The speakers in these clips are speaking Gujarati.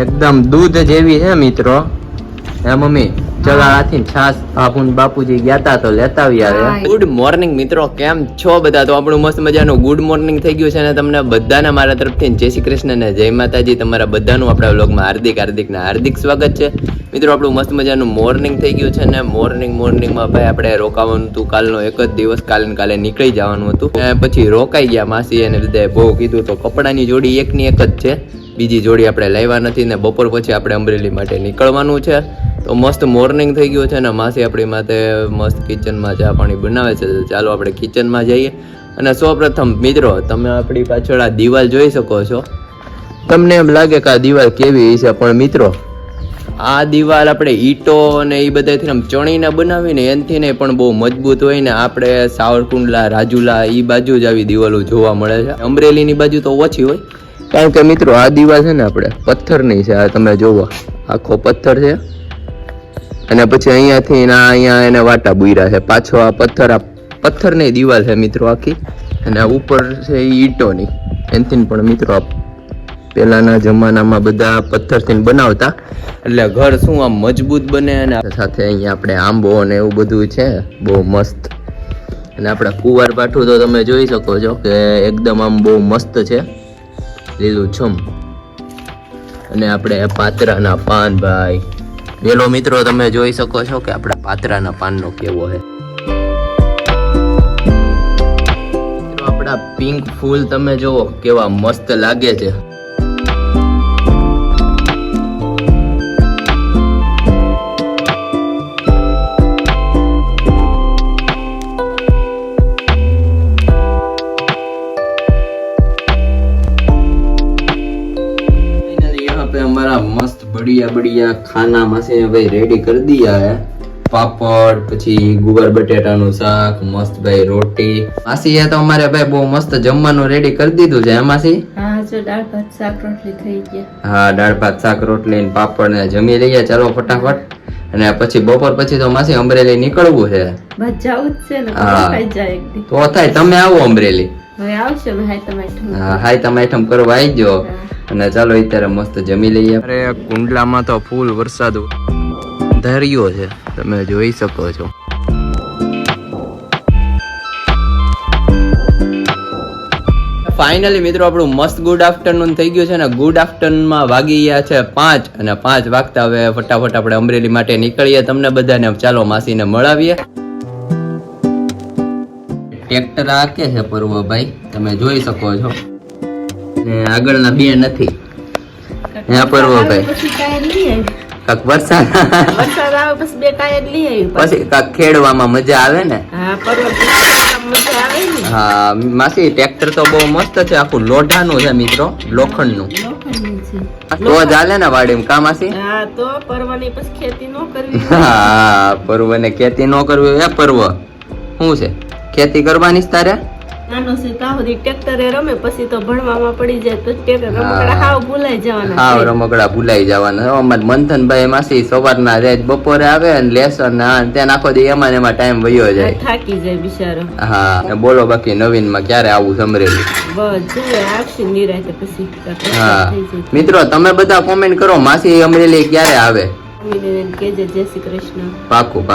એકદમ દૂધ જેવી છે મિત્રો. હે મમ્મી ચલો આથી છાસ બાપુજી ગયા તા તો લેતા આવ્યા. ગુડ મોર્નિંગ મિત્રો, કેમ છો બધા? તો આપણું મસ્ત મજાનું ગુડ મોર્નિંગ થઈ ગયું છે ને તમને બધાને મારા તરફથી જય શ્રી કૃષ્ણ ને જય માતાજી. તમારા બધાનું આપણા વ્લોગમાં હાર્દિક સ્વાગત છે મિત્રો. આપણું મસ્ત મજાનું મોર્નિંગ થઈ ગયું છે ને મોર્નિંગમાં ભાઈ આપણે રોકાવાનું હતું. કાલનો એક જ દિવસ, કાલે નીકળી જવાનું હતું. પછી રોકાઈ ગયા માસી અને બધાએ બહુ કીધું તો કપડાની જોડી એકની એક જ છે, બીજી જોડી આપણે લાવ્યા નથી ને બપોર પછી આપણે અમરેલી માટે નીકળવાનું છે. તો મસ્ત મોર્નિંગ થઈ ગયું છે ને માસી આપણી માટે મસ્ત કિચનમાં ચા પાણી બનાવે છે. ચાલો આપણે કિચનમાં જઈએ. અને સૌપ્રથમ મિત્રો તમે આપણી પાછળ આ દિવાલ જોઈ શકો છો. તમને એમ લાગે કે આ દિવાલ કેવી છે, પણ મિત્રો આ દિવાલ આપણે ઈંટો અને એ બધાથી આમ ચણીને બનાવીને એનથી ને પણ બહુ મજબૂત હોય ને. આપણે સાવરકુંડલા, રાજુલા એ બાજુ જ આવી દિવાલો જોવા મળે છે. અમરેલીની બાજુ તો ઓછી હોય, કારણ કે મિત્રો આ દિવાલ છે ને આપણે પથ્થરની છે. આ તમે જોવો આખો પથ્થર છે અને પછી અહીંયાથી અહીંયા એને વાટા બુર્યા છે. પાછો આ પથ્થરની દિવાલ છે મિત્રો આખી, અને ઉપર છે એ ઈંટોની. એનથી પણ મિત્રો પહેલાના જમાનામાં બધા પથ્થરથી બનાવતા, એટલે ઘર શું આમ મજબૂત બને. અને સાથે અહીંયા આપણે આંબો અને એવું બધું છે બહુ મસ્ત. અને આપણા કુંવાર પાઠું તો તમે જોઈ શકો છો કે એકદમ આમ બહુ મસ્ત છે, લીલું છમ. અને આપણે પાત્રાના પાન ભાઈ વેલો મિત્રો તમે જોઈ શકો છો કે આપણા પાત્રાના પાનનો કેવો છે. આપણા પિંક ફૂલ તમે જોવો કેવા મસ્ત લાગે છે. हमारा मस्त बढ़िया खाना मासी ने भाई रेडी कर दिया है. पापड़, પછી ગુવાર બટેટાનું શાક, મસ્ત ભાઈ રોટી. માસી એ તો અમારે ભાઈ બહુ મસ્ત જમવાનું રેડી કરી દીધું છે. માસી હા જો દાળ ભાત શાક રોટલી થઈ ગયા. હા દાળ ભાત શાક રોટલી ને પાપડ ને જમી લઈએ ચાલો ફટાફટ. અને પછી બપોર પછી તો માસી અમરેલી નીકળવું છે. બસ જવું જ છે ને, ખાઈ જાય એક દી તો થાય તમે આવો અમરેલી. હવે આવશે ને હાઈતમ. હા હાઈતમ કરવા આવી જાઓ. અને ચાલો અત્યારે મસ્ત જમી લઈએ. અરે કુંડલામાં તો ફૂલ વરસાદ ધર્યો છે, તમે જોઈ શકો છો. ફાઇનલી મિત્રો આપણું મસ્ત ગુડ આફ્ટરનૂન થઈ ગયું છે ને. ગુડ આફ્ટરનૂનમાં વાગી ગયા છે 5 અને 5 વાગતા હવે ફટાફટ આપણે અમરેલી માટે નીકળીએ. તમને બધાને ચાલો માસીને મળાવીએ. ટ્રેક્ટર આકે છે પરવભાઈ તમે જોઈ શકો છો, ને આગળના બે નથી. હે પરવભાઈ કાક વરસાદ આવે પછી બે ટાયર લઈ આવી, પછી કાક ખેડવામાં મજા આવે ને. હા પરવભાઈ મજા આવે ને. હા માસી ટ્રેક્ટર તો બહુ મસ્ત છે, આખું લોઢાનું છે મિત્રો, લોખંડનું. તો ચાલે ને વાડીમાં કામ માસી. હા તો પરવાની પછી ખેતી નો કરવી. હા પરવને ખેતી નો કરવી. હે પરવ શું છે ખેતી કરવાની તારે? નાનો છે ત્યાં સુધી ટ્રેક્ટરે રમે, પછી તો ભણવામાં પડી જાય તો રમકડા હાવ ભૂલાઈ જવાના. હાવ રમકડા ભૂલાઈ જવાના. અમાર મંથનભાઈ માસી સવારના રેજ બપોરે આવે અને લેસન ત્યાં આખો દી એમાં એમાં ટાઈમ વયો જાય, થાકી જાય બિચારો. હા બોલો બાકી નવીનમાં ક્યારે આવું અમરેલી? બસ જોઈએ આવશે નિરાતે પછી. હા મિત્રો તમે બધા કોમેન્ટ કરો માસી અમરેલી ક્યારે આવે. કેજે જય શ્રી કૃષ્ણ. પાકું.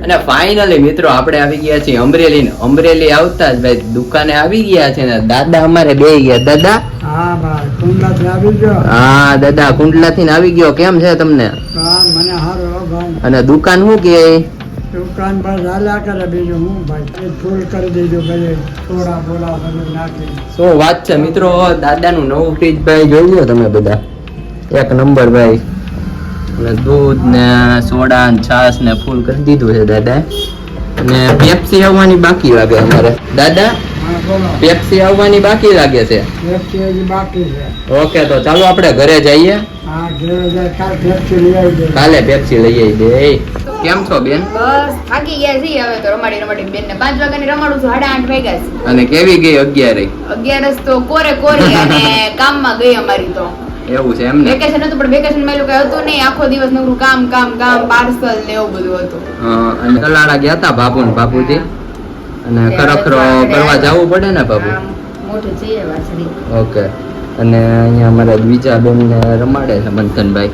અને ફાઇનલી મિત્રો આપણે આવી ગયા છીએ અમરેલી. અમરેલી આવતા જ ભાઈ દુકાને આવી ગયા છે ને દાદા અમારે બે ગયા. દાદા હા ભાઈ કુંડલાથી આવી ગયો. હા દાદા કુંડલાથી આવી ગયો. કેમ છે તમને? મને હારો ભાઈ. અને દુકાન શું કે? દુકાન પર ચાલ્યા કરે, બીજું હું ભાઈ ફૂલ કરી દેજો ભાઈ, થોડા બોલા બધું નાખી. શું વાત છે મિત્રો, દાદાનું નવું ફ્રીજ ભાઈ જોઈ લો તમે બધા, એક નંબર ભાઈ. અને દૂધ ને સોડા ને છાસ ને ફૂલ કરી દીધું છે દાદા. અને પેપ્સી આવવાની બાકી લાગે અમારે. દાદા પેપ્સી આવવાની બાકી લાગે છે. ઓકે તો ચાલો આપણે ઘરે જઈએ. કાલે પેપ્સી લઈ આવી દે. કેમ છો બેન? બસ થાકી ગયા છીએ હવે તો રમાડી બેન ને 5 વાગ્યાની રમાડું છું 8:30 વાગ્યા છે. અને કેવી ગઈ 11? 11 તો કોરી અને કામમાં ગઈ અમારી તો. એવું છે એમ ને? વેકેશન હતું પણ વેકેશન માં એવું કઈ હતું નહીં, આખો દિવસ નકરું કામ પાર્સલ ને એવું બધું હતું. અને કલાડા ગયા તા બાપુ ને બાપુજી અને ખરખરો કરવા જવું પડે ને બાપુ? આમ મોટું છે વાછડી. ઓકે. અને અહીંયા અમારા બીજા બેન ને રમાડે છે મંથનભાઈ.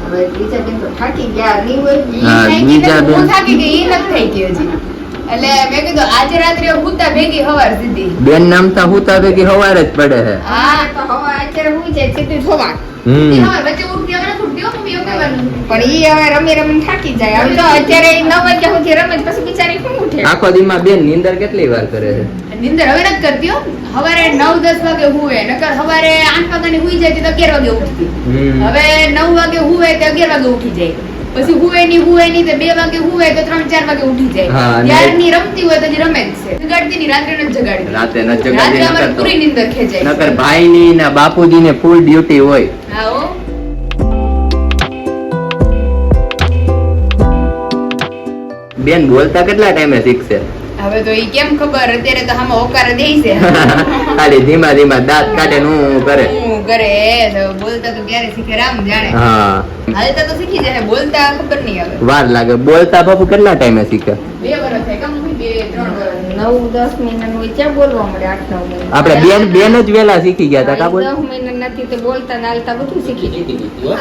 હવે બીજા બેન તો થાકી ગયા નહીં હોય. હા, ઈ બીજા થાકી ગઈ, બેન. હું થાકી ગઈ, ઈ નથી થઈ ગઈ હજી. એટલે મેં કીધું આજે રાત્રે હુતા ભેગી હવાર સીધી. બેન નામતા હુતા ભેગી હવારે જ પડે છે. હા તો હવા અત્યારે હું છે સીધી સવાર. હમ. વચ્ચે ઉઠી આવે ને છૂટી હો મમ્મી એવું કહેવાનું. પણ ઈ હવે રમી થાકી જાય. આમ તો અત્યારે 9 વાગ્યા સુધી રમે જ પછી બિચારી શું ઉઠે. આખો દીમાં બેન નીંદર કેટલી વાર કરે છે? નિંદર હવે નથી કરતી હો. હવારે 9-10 વાગે હુવે, નકર હવારે 8 વાગ્યાની હુઈ જાય તો 11 વાગે ઉઠતી. હમ. હવે 9 વાગે હુવે તો 11 વાગે ઉઠી જાય. પછી હુવે નહીં તો 2 વાગે હુવે તો 3-4 વાગે ઉઠી હા, જાય. અને- ત્યારની રમતી હોય તો હજી રમે જ છે. જગાડતી નહીં, રાત્રે નથી જગાડતી. રાતે ન જગાડી રાત્રે અમારે નકર તો પૂરી નિંદર ખેંચાય છે. નકર ભાઈની ને બાપુજીને ફૂલ ડ્યુટી હોય. હા હો. બેન બોલતા કેટલા ટાઈમે શીખશે? હવે તો ઈ કેમ ખબર, અત્યારે તો આમાં હોકાર દે છે. ખાલી ધીમા ધીમા દાંત કાઢે ને હું કરે. હું કરે તો બોલતા તો ક્યારે શીખે રામ જાણે. હા, હાલતા તો શીખી જાય, બોલતા ખબર નહીં હવે. વાર લાગે. બોલતા બાપુ કેટલા ટાઈમે શીખે? 2 વર્ષ થાય કમ 2-3 વર્ષ. 9-10 મહિનાનું હોય ત્યાં બોલવા મળે. 8-9 મહિના. આપણે બેન જ વેલા શીખી ગયા હતા કા બોલ? 10 મહિના નથી તો બોલતા ને હાલતા બધું શીખી લીધું.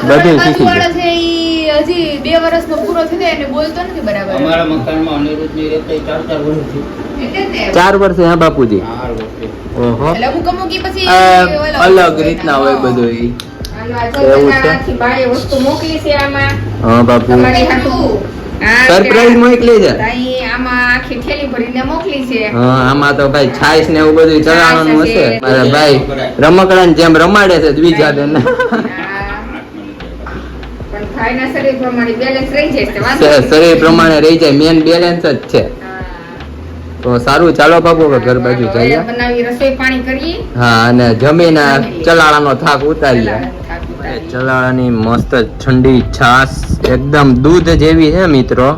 બધું શીખી બાજુવાળો છે ઈ હજી 2 વર્ષનો પૂરો થઈ જાય અને બોલતો નથી બરાબર. અમારા મકાનમાં અનિરુદ્ધની રહેતા 4 વર્ષથી. એટલે જ ને. 4 વર્ષે હા બાપુજી? 4 વર્ષથી. ઓહો. એટલે અમુક ઈ પછી આ અલગ રીતના હોય બધું ઈ. એવું છે? આથી બાએ વસ્તુ મોકલી છે આમાં હા બાપુ. તમારી હાટુ. હા, સરપ્રાઈઝ મોકલી છે. તાઈ આમાં આખી થેલી ભરીને મોકલી છે. હા, આમાં તો ભાઈ છાશ ને એવું બધું ચડાવવાનું હશે. છાશ હશે. મારા ભાઈ રમકડાને જેમ રમાડે છે દ્વિજા બેન. હા. પણ ભાઈના શરીર પ્રમાણે બેલેન્સ રહી જાય છે, વાંધો નહીં. શરીર પ્રમાણે રહી જાય, મેન બેલેન્સ જ છે. હા. તો સારું, ચાલો બાપુ હવે ઘર બાજુ હવે જઈએ. બનાવી રસોઈ પાણી કરીએ. હા, અને જમીને ચલાળાનો થાક ઉતારીએ. થાક ઉતારીએ. ચલાળાની મસ્ત ઠંડી છાશ એકદમ દૂધ જેવી છે મિત્રો.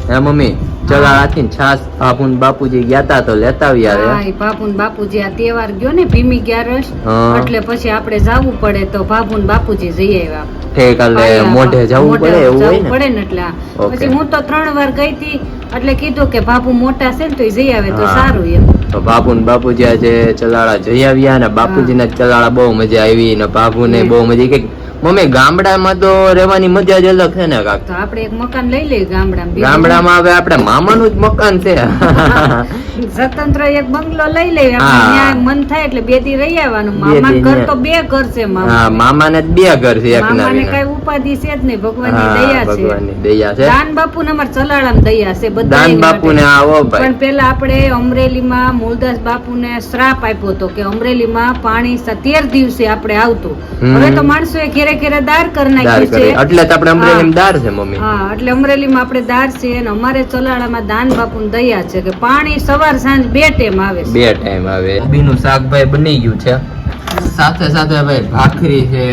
હે મમ્મી, ચલાળાથી છાશ બાપુ ને બાપુજી ગયા તા તો લેતા આવી હા, આવે. ઈ બાપુ ને બાપુજી આ તહેવાર ગયો ને ભીમી 11 હા. એટલે પછી આપણે જાવું પડે તો બાપુ ને બાપુજી જઈ આવ્યા. ઠેક એટલે મોઢે જવું પડે એવું હોય જાવું ને? પડે ને એટલે આ. ઓકે. પછી હું તો 3 વાર ગઈ હતી એટલે કીધું કે બાપુ મોટા છે ને તો ઈ જઈ આવે તો હા. સારું એમ. તો બાપુ ને બાપુજી આજે ચલાળા જઈ આવ્યા ને બાપુજી ને ચલાળા બહુ મજા આવી ને બાપુ ને બહુ મજા આવી. મમ્મી ગામડામાં તો રહેવાની મજા જ અલગ છે ને કાક? તો આપણે એક મકાન લઈ લઈએ ગામડામાં. ગામડામાં હવે આપણે મામાનું જ મકાન છે. સ્વતંત્ર એક બંગલો લઈ લઈએ હા. આપણે ત્યાં મન થાય એટલે 2 દી રહી આવવાનું. બે મામા દી ઘર ને. તો 2 ઘર છે હા, મામા. મામાને જ 2 ઘર છે એક ના મામાને વિના. કઈ ઉપાધિ છે જ નહીં, ભગવાનની હા, દયા છે. ભગવાનની દયા છે. દાન બાપુ ને અમાર ચલાળામાં દયા છે બધા દાન બાપુ ને આવો પણ ભાઈ. પેલા આપણે અમરેલીમાં મૂળદાસ બાપુને શ્રાપ આપ્યો હતો કે અમરેલીમાં પાણી 13 દિવસે આપણે આવતું. હમ. હવે તો માણસોએ ઘેરે ઘેરે દાર કરી દાર નાખ્યું કરે છે. એટલે તો આપણે અમરેલીમાં હા. દાર છે મમ્મી. હા, એટલે અમરેલીમાં આપણે દાર છે અને અમારે ચલાળામાં દાન બાપુની દયા છે કે પાણી સવાર સાંજ 2 ટાઈમ આવે છે. 2 ટાઈમ આવે. કોબીનું શાક ભાઈ બની ગયું છે. સાથે સાથે ભાઈ ભાખરી છે,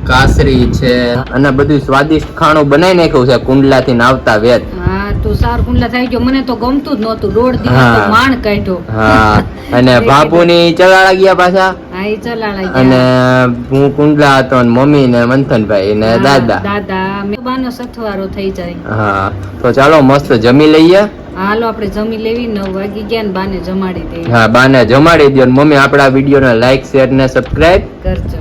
કાસરી છે અને બધું સ્વાદિષ્ટ ખાણું બનાવી નાખ્યું છે કુંડલાથી આવતા વેત. હા, તું સાર કુંડલા થઈ ગયો, મને તો ગમતું જ નહોતું. 1.5 દિવસ હા. તો માણ કાઢ્યો. હા, અને બાપુની ચલાળા ગયા પાછા હા, ઈ ચલાળા અને ગયા. હું કુંડલા હતો અને મમ્મી ને મંથનભાઈ ને હા, દાદા. દાદા મેબાનો સથવારો થઈ જાય. હા, તો ચાલો મસ્ત જમી લઈએ. હાલો આપણે જમી લેવી. 9 વાગી ગયા ને બાને જમાડી દેવી. હા, બાને જમાડી દો. મમ્મી આપણા વિડીયો ને લાઈક શેર ને સબસ્ક્રાઇબ કરજો.